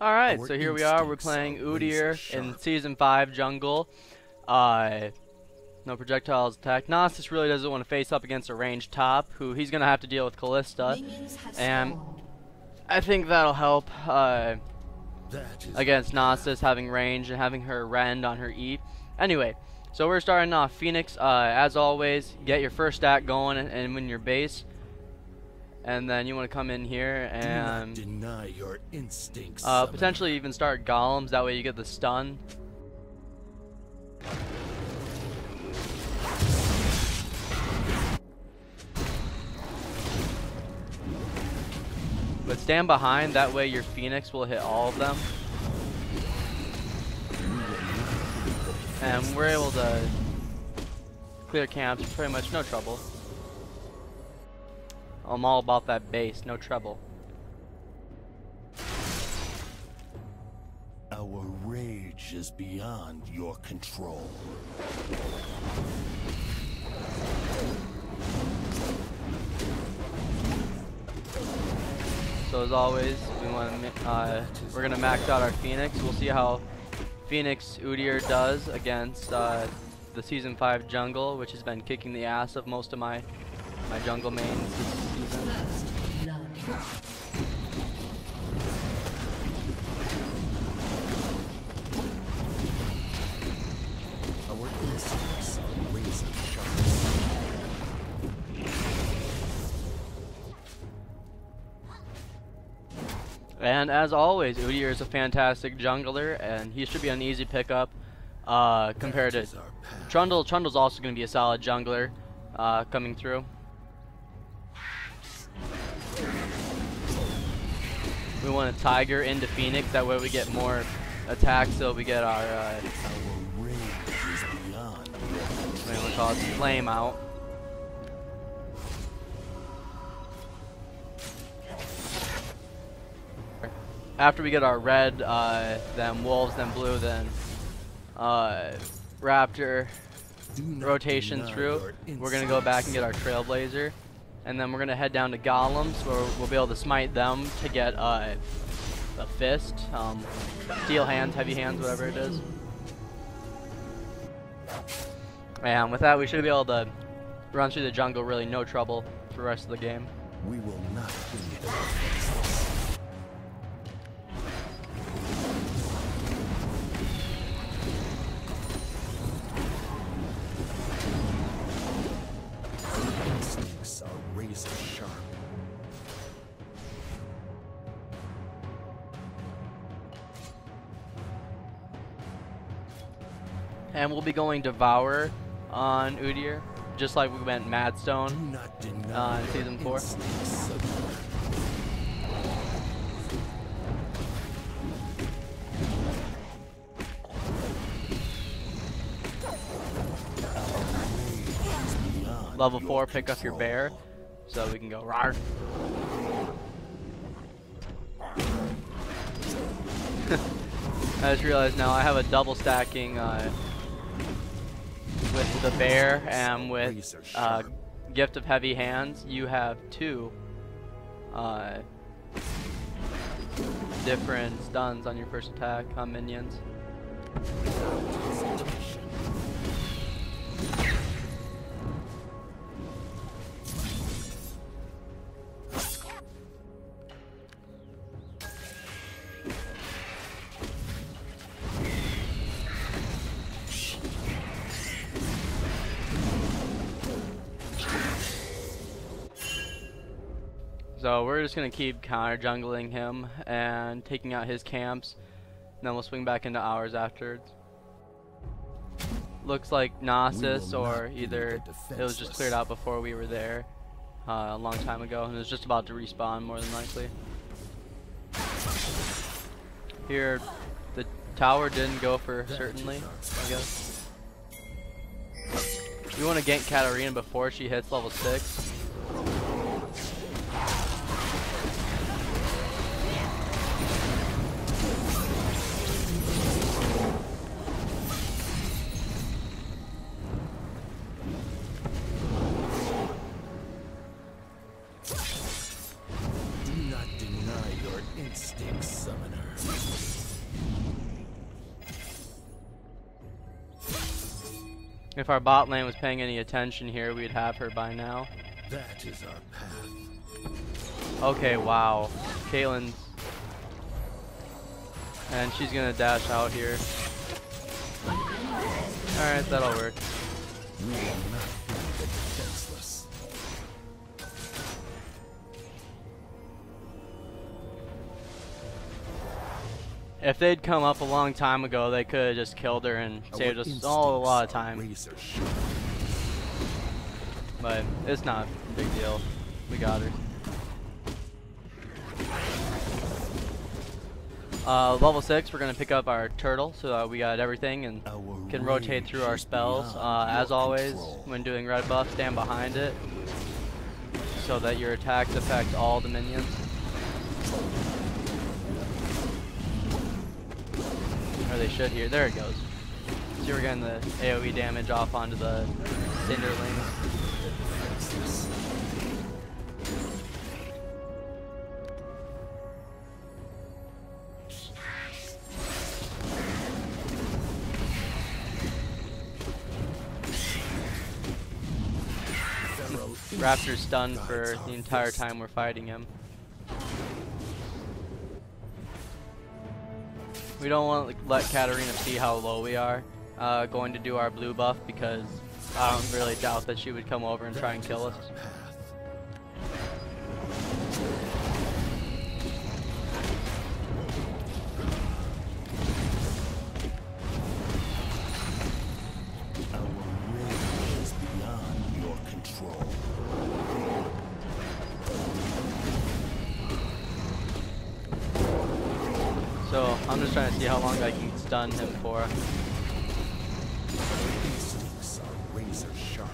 Alright, so here we are, we're playing Udyr in Season 5 Jungle. No projectiles attack. Gnosis really doesn't want to face up against a ranged top, who he's going to have to deal with Callista. And I think that'll help against Gnosis having range and having her rend on her E. Anyway, so we're starting off Phoenix. As always, get your first stack going and win your base. And then you want to come in here and deny your instincts, potentially even start golems. That way you get the stun. But stand behind. That way your Phoenix will hit all of them. And we're able to clear camps pretty much no trouble. I'm all about that base, no trouble. Our rage is beyond your control. So as always, we're gonna max out our Phoenix. We'll see how Phoenix Udyr does against the Season 5 jungle, which has been kicking the ass of most of my jungle mains this season. Our instincts are razor sharp. And as always, Udyr is a fantastic jungler, and he should be an easy pickup compared to Trundle. Trundle's also going to be a solid jungler coming through. We want to Tiger into Phoenix, that way we get more attacks, so we get our Rage is beyond what do we call it, flame out. After we get our red, then wolves, then blue, then raptor rotation through, we're going to go back and get our trailblazer. And then we're going to head down to golems, where we'll be able to smite them to get a fist, steel hands, heavy hands, whatever it is. And with that, we should be able to run through the jungle really no trouble for the rest of the game. We will not win. Instincts are razor sharp. And we'll be going Devourer on Udyr, just like we went Madstone in Season 4. Level 4, pick up your bear, so we can go rawr. I just realized now I have a double stacking with the bear and with Gift of Heavy Hands. You have two different stuns on your first attack on minions. So we're just going to keep counter jungling him and taking out his camps, and then we'll swing back into ours afterwards. Looks like Gnosis, or either it was just cleared out before we were there a long time ago, and it was just about to respawn more than likely. Here, the tower didn't go for certainly, I guess. We want to gank Katarina before she hits level 6. Instinct summoner. If our bot lane was paying any attention here, we'd have her by now. That is our path. Okay, wow. Caitlyn's... And she's gonna dash out here. Alright, that'll work. We will not be the defenseless. If they'd come up a long time ago, they could have just killed her and saved us all a lot of time. But it's not a big deal. We got her. Level 6, we're going to pick up our turtle so that we got everything and can rotate through our spells. As always, when doing red buff, stand behind it so that your attacks affect all the minions. Or they should here. There it goes. So we're getting the AoE damage off onto the Cinderlings. Raptor's stunned for the entire time we're fighting him. We don't want to let Katarina see how low we are going to do our blue buff, because I don't really doubt that she would come over and try and kill us. So I'm just trying to see how long I can stun him for. Instincts are razor sharp.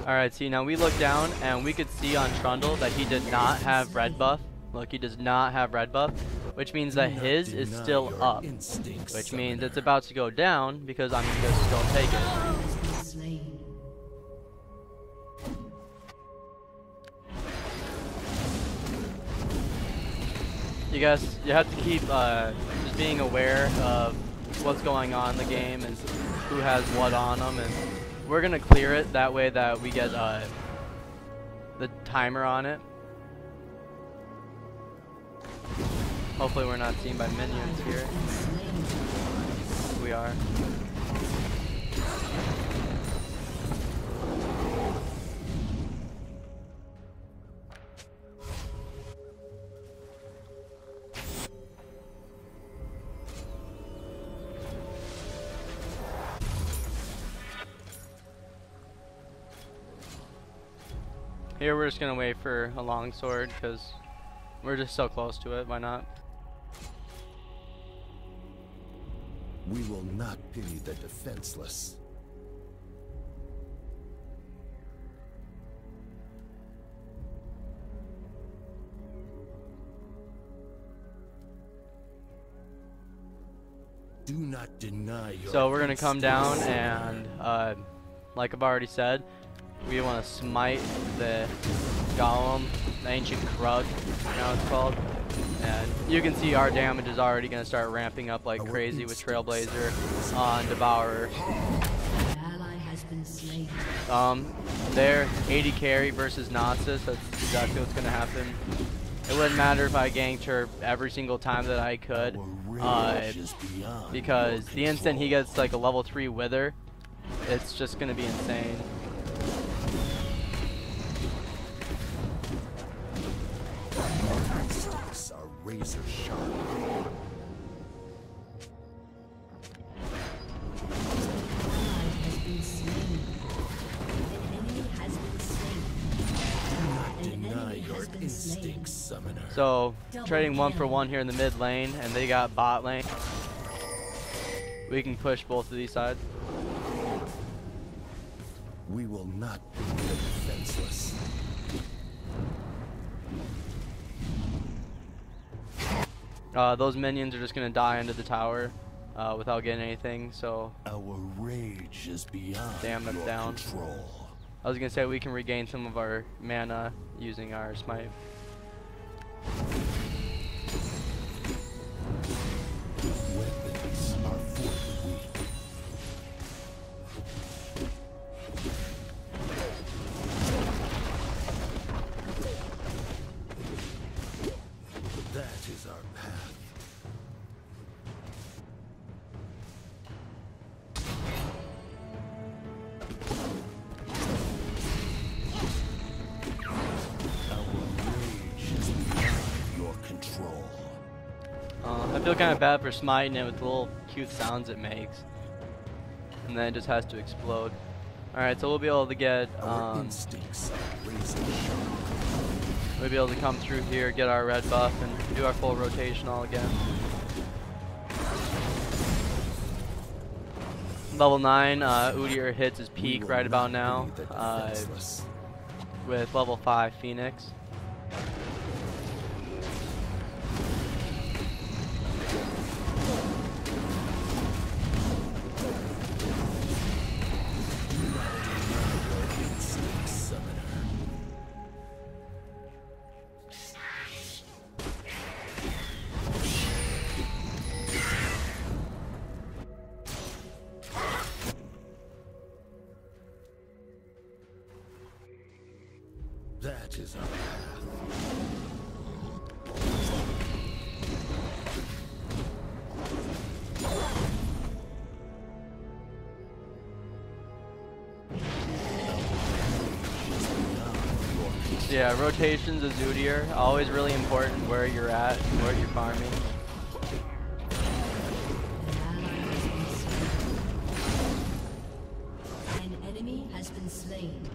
Alright, see, now we look down and we could see on Trundle that he did not have red buff. Look, he does not have red buff, which means that his is still up, which means it's about to go down because I'm just going to take it. You have to keep just being aware of what's going on in the game and who has what on them, and we're going to clear it that way that we get the timer on it. Hopefully we're not seen by minions here. We are. Here we're just gonna wait for a longsword because we're just so close to it. Why not? We will not pity the defenseless. Do not deny your So we're gonna come down and, like I've already said, we want to smite the golem, the ancient Krug, now it's called. And you can see our damage is already going to start ramping up like crazy with Trailblazer on Devourer. There, 80 carry versus Nasus, that's exactly what's going to happen. It wouldn't matter if I ganked her every single time that I could, because the instant he gets like a level 3 Wither, it's just going to be insane. Razor sharp. Deny your instincts, summoner. So trading 1-for-1 here in the mid lane, and they got bot lane. We can push both of these sides. We will not be the defenseless. Those minions are just gonna die into the tower without getting anything. So Our rage is beyond damn, that's your down. control. I was gonna say we can regain some of our mana using our smite. Weapons are for the weak. That is our path. I feel kind of bad for smiting it with the little cute sounds it makes, and then it just has to explode. All right, so we'll be able to get we'll be able to come through here, get our red buff, and do our full rotation all again. Level 9, Udyr hits his peak right about now with level 5 Phoenix. That is our path. Yeah, rotations is Udyr. Always really important where you're at and where you're farming. An enemy has been slain.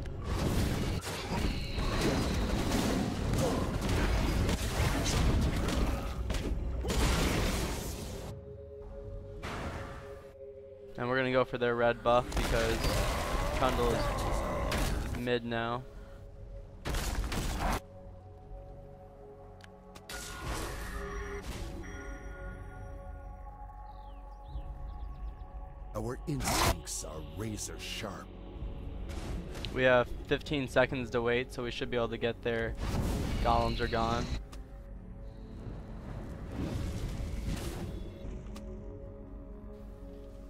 And we're gonna go for their red buff because Trundle is mid now. Our instincts are razor sharp. We have 15 seconds to wait, so we should be able to get there. Golems are gone.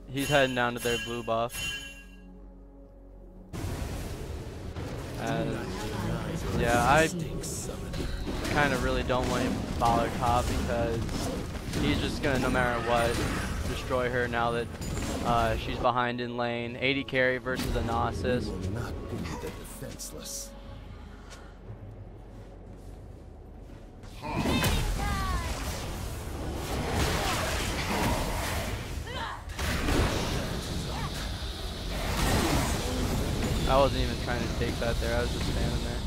He's heading down to their blue buff. Yeah, I kind of really don't want to follow top because he's just gonna, no matter what, destroy her now that she's behind in lane. 80 carry versus a Gnosis. We will not be the defenseless. I wasn't even trying to take that there, I was just standing there.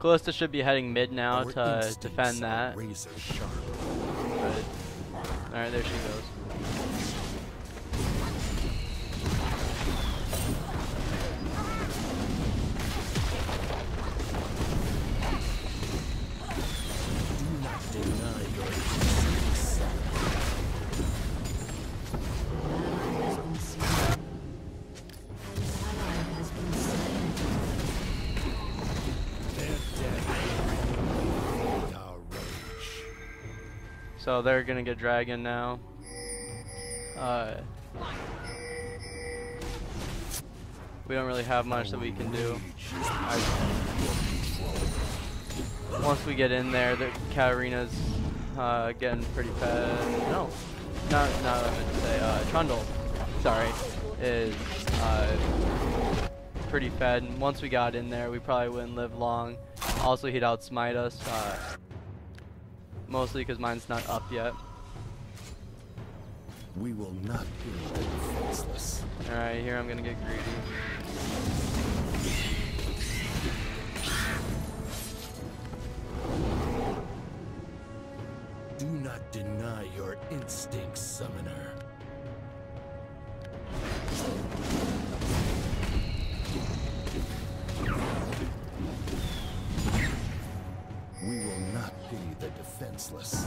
Callista should be heading mid now to defend that. Alright, there she goes. So they're gonna get dragon now. We don't really have much that we can do. Once we get in there, the Katarina's getting pretty fed. No, not what I meant to say. Trundle, sorry, is pretty fed. And once we got in there, we probably wouldn't live long. Also, he'd outsmite us. Mostly because mine's not up yet. We will not be defenseless. Alright, here I'm gonna get greedy. Do not deny your instincts, summoner. not pity the defenseless.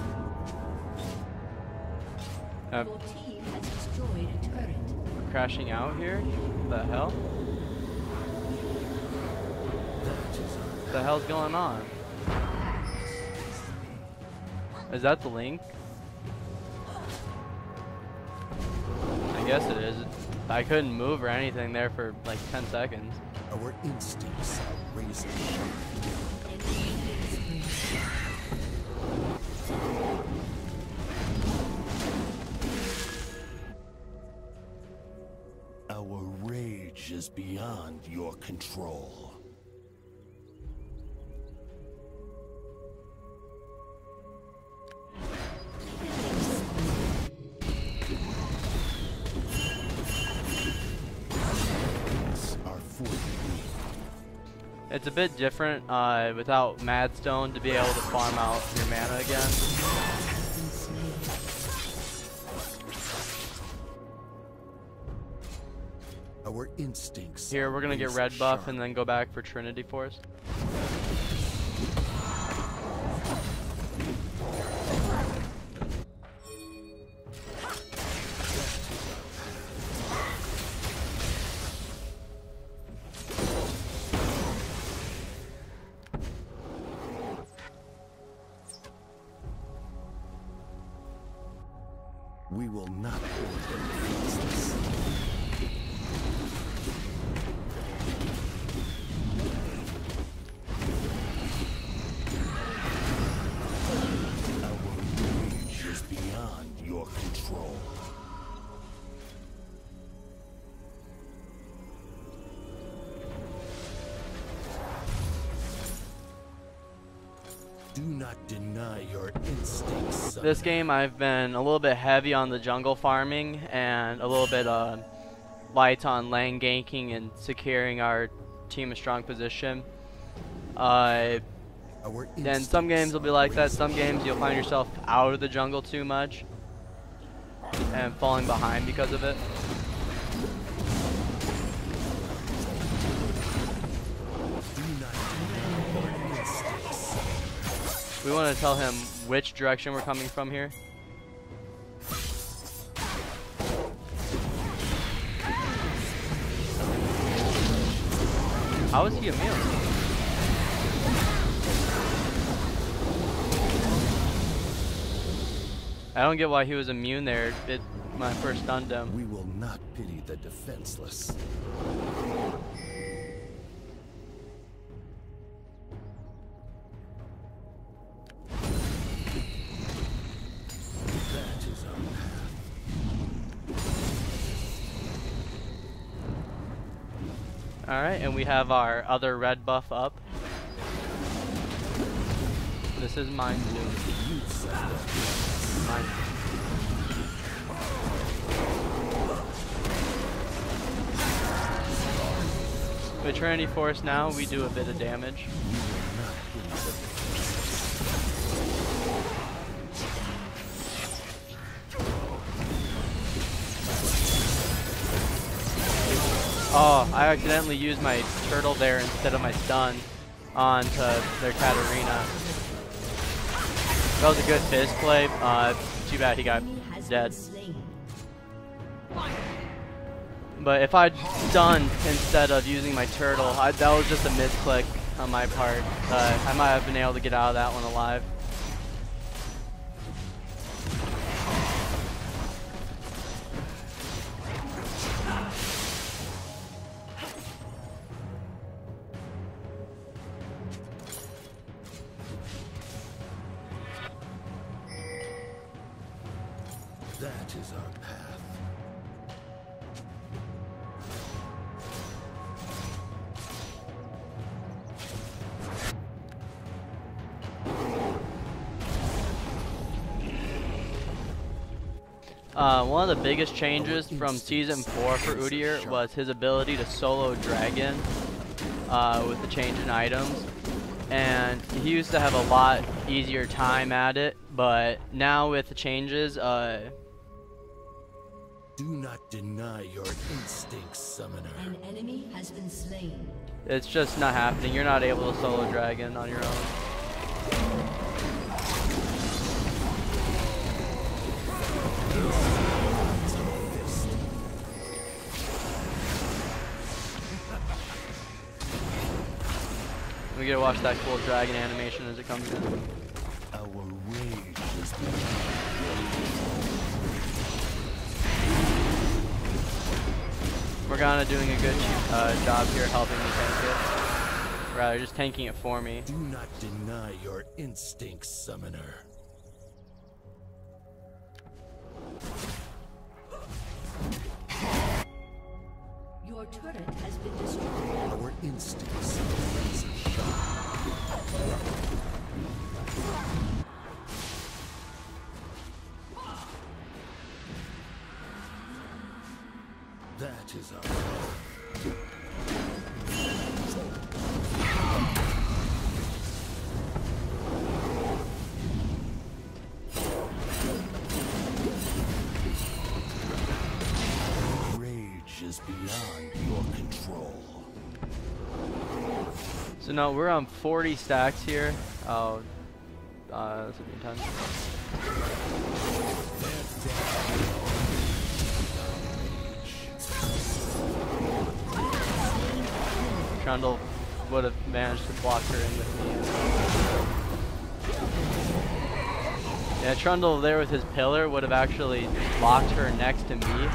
Your team has destroyed a turret. We're crashing out here? What the hell? What the hell's going on? Is that the link? I guess it is. I couldn't move or anything there for like 10 seconds. Our instincts are razor sharp. Our rage is beyond your control. It's a bit different without Madstone to be able to farm out your mana again. Our instincts. Here we're gonna get red buff and then go back for Trinity Force. We will not hold them defenseless. Our rage is beyond your control. Do not deny your instincts. This game I've been a little bit heavy on the jungle farming and a little bit light on lane ganking and securing our team a strong position. Then some games will be like that. Some games you'll find yourself out of the jungle too much and falling behind because of it. We want to tell him which direction we're coming from here. How is he immune? I don't get why he was immune there. It when I first stunned him. We will not pity the defenseless. Alright, and we have our other red buff up. This is mine too. Mine. With Trinity Force now, we do a bit of damage. Oh, I accidentally used my turtle there instead of my stun onto their Katarina. That was a good fizz play. Too bad he got dead. But if I'd stunned instead of using my turtle, that was just a misclick on my part. I might have been able to get out of that one alive. That is our path. One of the biggest changes from Season 4 for Udyr was his ability to solo Dragon with the change in items. And he used to have a lot easier time at it, but now with the changes, do not deny your instincts, summoner. An enemy has been slain. it's just not happening. You're not able to solo Dragon on your own. get to watch that cool dragon animation as it comes in. Our rage is beyond. Morgana doing a good job here helping me tank it. Rather, just tanking it for me. Do not deny your instincts, summoner. Your turret has been destroyed. Our instincts are razor sharp. That is our rage is beyond your control. So no, we're on 40 stacks here. Oh, this would be intense. Trundle would have managed to block her in with me. Yeah, Trundle there with his pillar would have actually locked her next to me.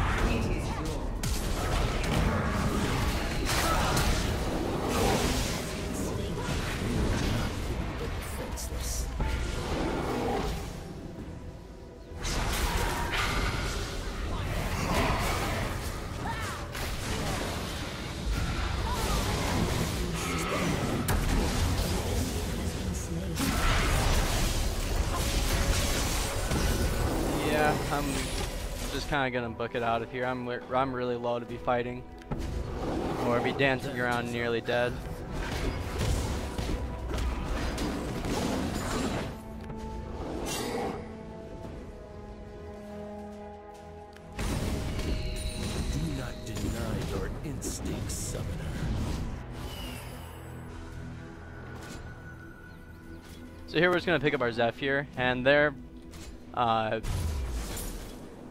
I'm just kind of gonna book it out of here. I'm really low to be fighting, or be dancing around nearly dead. Do not deny your instincts, summoner. So here we're just gonna pick up our Zephyr, and there.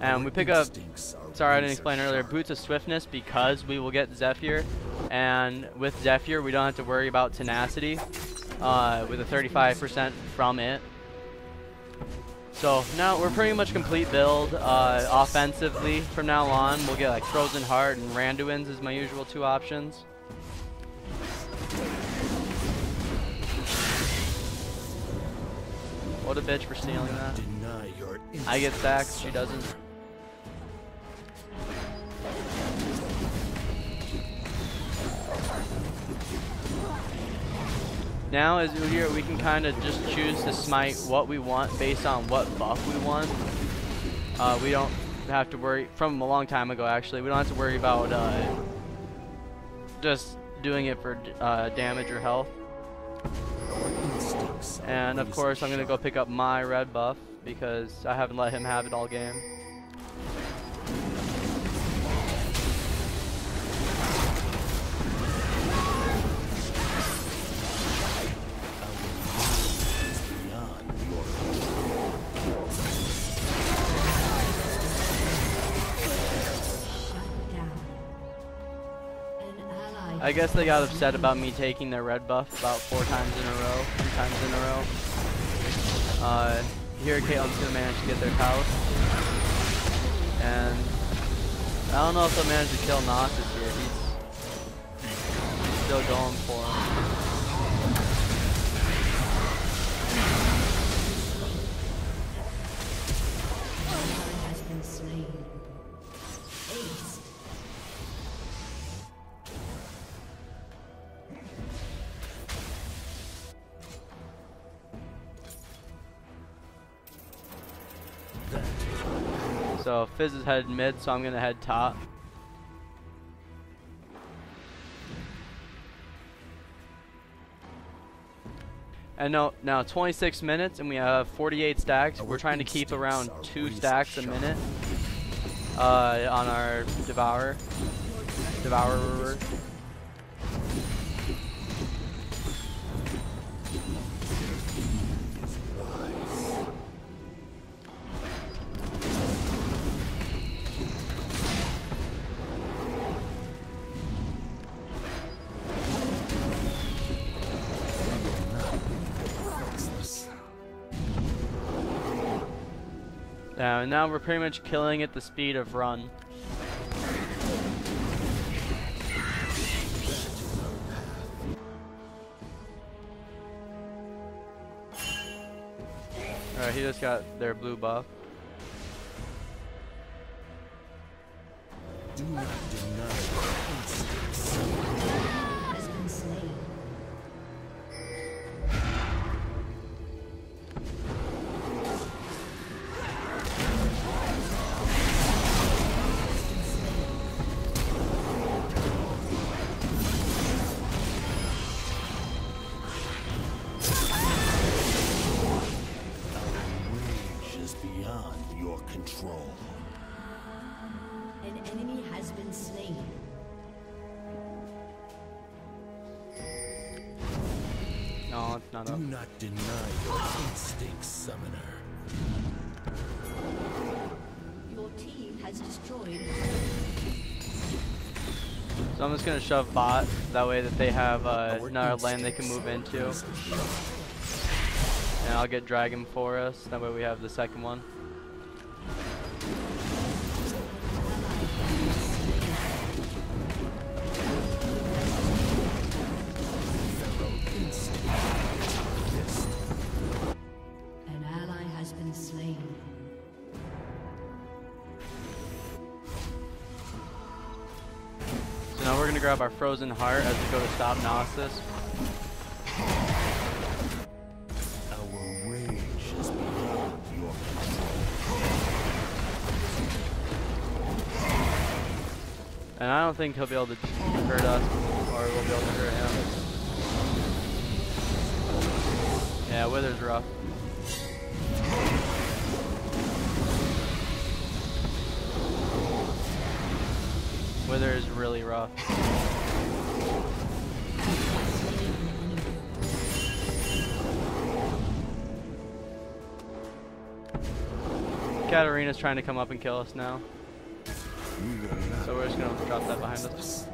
And we pick up, sorry I didn't explain earlier, Boots of Swiftness because we will get Zephyr. And with Zephyr, we don't have to worry about Tenacity with a 35% from it. So now we're pretty much complete build offensively. From now on, we'll get like Frozen Heart and Randuin's as my usual two options. What a bitch for stealing that. I get stacks, she doesn't. Now as Udyr, we can kind of just choose to smite what we want based on what buff we want. We don't have to worry, from a long time ago actually, we don't have to worry about just doing it for damage or health. And of course I'm going to go pick up my red buff because I haven't let him have it all game. I guess they got upset about me taking their red buff about 3 times in a row. Here Caitlyn's gonna manage to get their house. And I don't know if they'll manage to kill Gnossis here. He's still going for him. Has been slain. Ace. So Fizz is headed mid, so I'm gonna head top. And now 26 minutes and we have 48 stacks. We're trying to keep around 2 stacks a minute on our Devourer. And now we're pretty much killing at the speed of run. Alright, he just got their blue buff. Do not deny your instincts. Has been slain. Rage is beyond your control. An enemy has been slain. No, it's not Do up. not deny your instincts, summoner. Your team has destroyed. So I'm just gonna shove bot, that way that they have another lane they can move into. And I'll get dragon for us, that way we have the second one. An ally has been slain. So now we're gonna grab our frozen heart as we go to stop Gnosis. Our rage is beyond your control. And I don't think he'll be able to hurt us, or we'll be able to hurt him. Yeah, Wither's rough. Wither is really rough. Katarina's trying to come up and kill us now. So we're just gonna drop that behind us.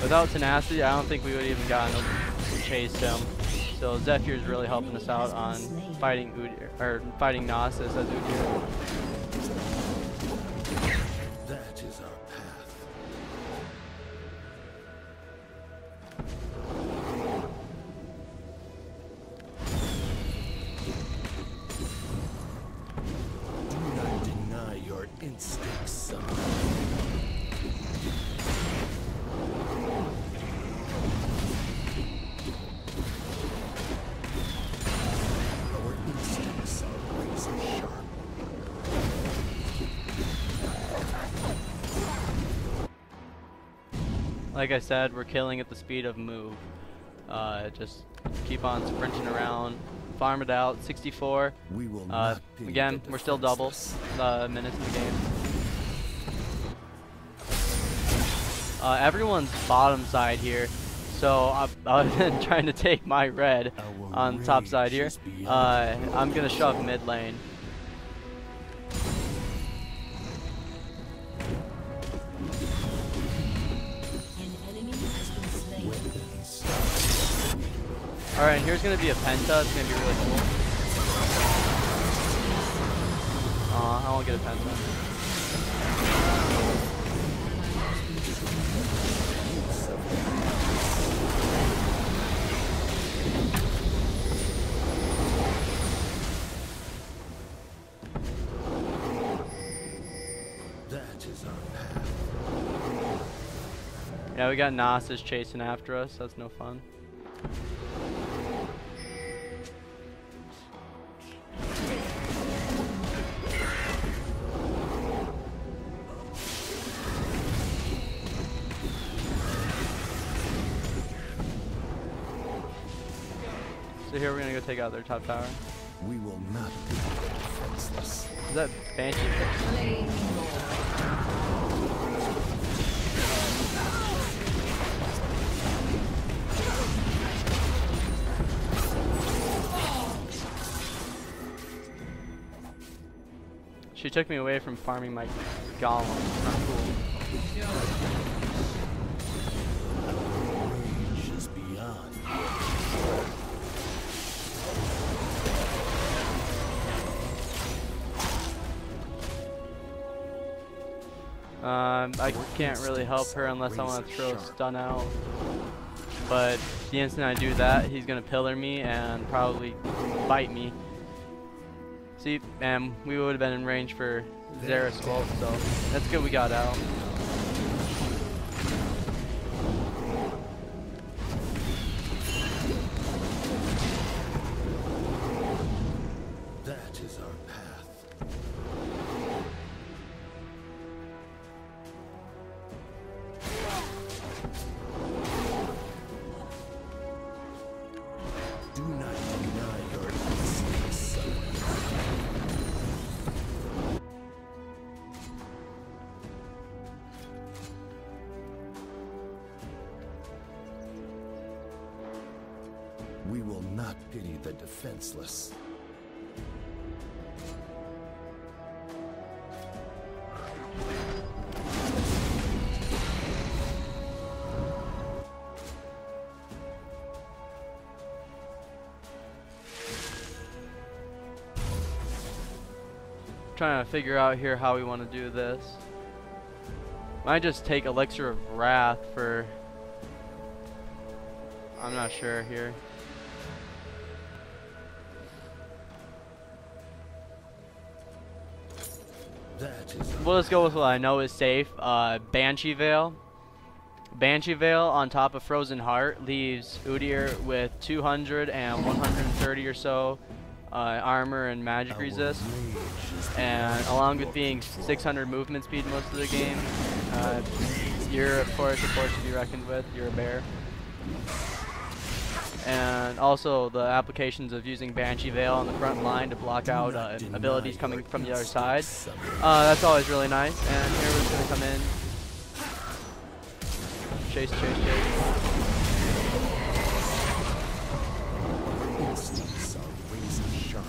Without tenacity, I don't think we would even gotten to chase him. So Zephyr's really helping us out on fighting Udyr, or fighting Gnosis as Udyr. That is our path. Do not deny your instincts, summoner. Our instincts are razor sharp. Like I said, we're killing at the speed of move. Just keep on sprinting around, farm it out. 64. We will not be Again, the we're still double defenseless. minutes in the game. Everyone's bottom side here, so I've been trying to take my red on top side here. I'm gonna shove mid lane. An enemy has been slain. Alright, here's gonna be a penta. It's gonna be really cool. I won't get a penta. That is our path. Yeah, we got Gnosis chasing after us. That's no fun. So here we're gonna go take out their top tower. We will not be defenseless. Is that Banshee? She took me away from farming my golem. Not cool. I can't really help her unless I want to throw a stun out. But the instant I do that, he's gonna pillar me and probably bite me. See, and we would have been in range for Zera's ult, so that's good we got out. That is our path. Do not deny your instincts. We will not pity the defenseless. Trying to figure out here how we want to do this. Might just take Elixir of Wrath for... I'm not sure here. That is We'll just go with what I know is safe. Banshee Veil. Banshee Veil on top of Frozen Heart leaves Udyr with 200 and 130 or so armor and magic resist, and along with being 600 movement speed most of the game, you're of course a force to be reckoned with. You're a bear. And also the applications of using Banshee Veil on the front line to block out abilities coming from the other side. That's always really nice. And here we're just gonna come in, chase, chase, chase. instincts are razor sharp.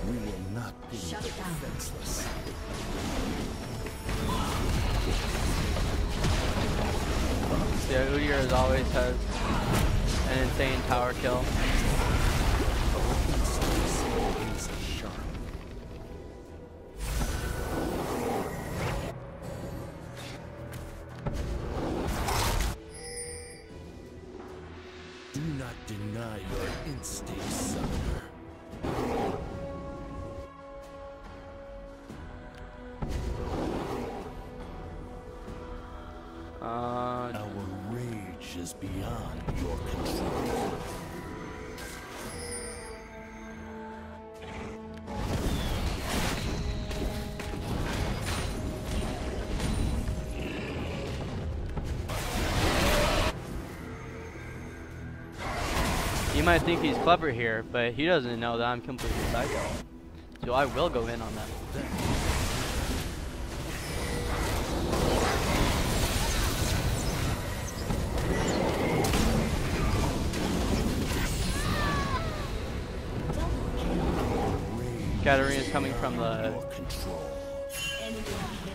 We will not be defenseless. Yeah, Udyr as always has an insane tower kill. Razor sharp. Do not deny your instincts, summoner. Our rage is beyond your control. You might think he's clever here, but he doesn't know that I'm completely psycho. So I will go in on that. Katarina's coming from the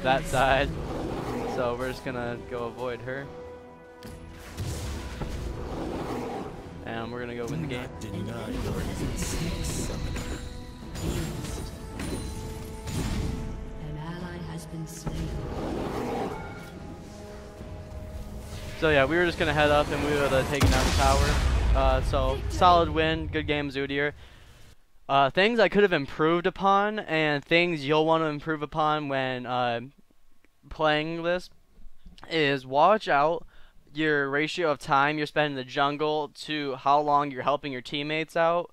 that side, so we're just gonna go avoid her, and we're gonna go win the game. Deny your instincts, summoner. An ally has been slain. So yeah, we were just gonna head up and we would have taken down the tower. So solid win, good game, Udyr. Things I could have improved upon, and things you'll want to improve upon when playing this, is watch out your ratio of time you're spending in the jungle to how long you're helping your teammates out.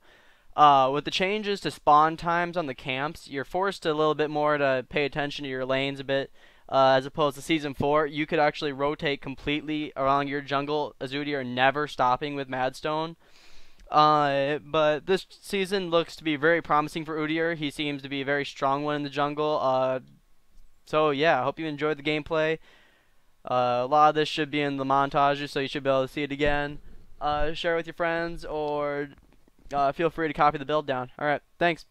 With the changes to spawn times on the camps, you're forced a little bit more to pay attention to your lanes a bit. As opposed to Season 4, you could actually rotate completely around your jungle as Udyr, never stopping with Madstone. But this season looks to be very promising for Udyr. He seems to be a very strong one in the jungle. So yeah, I hope you enjoyed the gameplay. A lot of this should be in the montages, so you should be able to see it again. Share it with your friends, or feel free to copy the build down. All right, thanks.